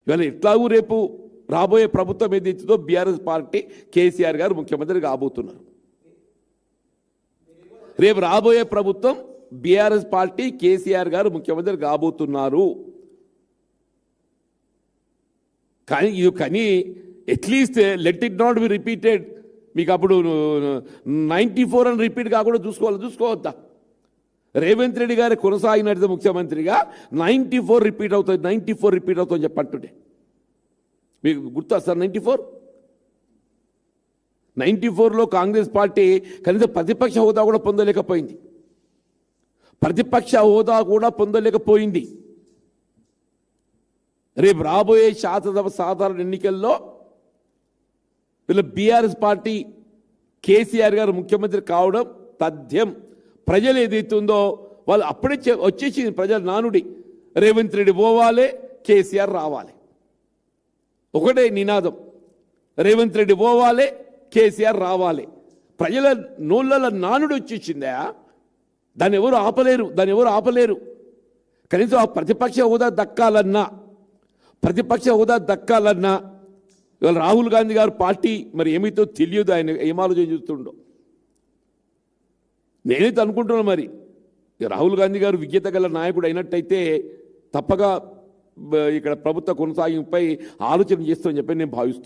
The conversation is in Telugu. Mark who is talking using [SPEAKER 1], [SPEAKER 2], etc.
[SPEAKER 1] ఇవాళ ఎట్లాగూ రేపు రాబోయే ప్రభుత్వం ఏదైతుందో బీఆర్ఎస్ పార్టీ కేసీఆర్ గారు ముఖ్యమంత్రి కాబోతున్నారు. రేపు రాబోయే ప్రభుత్వం బీఆర్ఎస్ పార్టీ కేసీఆర్ గారు ముఖ్యమంత్రి కాబోతున్నారు. కానీ at least let it not be repeated. మీకు అప్పుడు 94 అని రిపీట్ కాకుండా చూసుకోవద్దా? రేవంత్ రెడ్డి గారి కొనసాగినట్టు ముఖ్యమంత్రిగా 94 రిపీట్ అవుతుంది చెప్పంటుండే. మీకు గుర్తా సార్? 94లో కాంగ్రెస్ పార్టీ కనీసం ప్రతిపక్ష హోదా కూడా పొందలేకపోయింది. రేపు రాబోయే శాసనసభ సాధారణ ఎన్నికల్లో వీళ్ళ బీఆర్ఎస్ పార్టీ కేసీఆర్ గారు ముఖ్యమంత్రి కావడం తథ్యం. ప్రజలు ఏదైతుందో వాళ్ళు అప్పుడే వచ్చేసింది ప్రజల నానుడి. రేవంత్ రెడ్డి పోవాలి, కేసీఆర్ రావాలి. ఒకటే నినాదం, రేవంత్ రెడ్డి పోవాలి, కేసీఆర్ రావాలి. ప్రజల నోళ్ళ నానుడి వచ్చేసిందా? దాన్ని ఎవరు ఆపలేరు. కనీసం ఆ ప్రతిపక్ష హోదా దక్కాలన్నా ఇవాళ రాహుల్ గాంధీ గారు పార్టీ మరి ఏమైతే తెలియదు, ఆయన ఏం ఆలోచన చూస్తుండో. నేనైతే అనుకుంటున్నాను మరి రాహుల్ గాంధీ గారు విజ్ఞత గల నాయకుడు అయినట్టయితే తప్పగా ఇక్కడ ప్రభుత్వ కొనసాగింపుపై ఆలోచన చేస్తామని చెప్పి నేను భావిస్తున్నాను.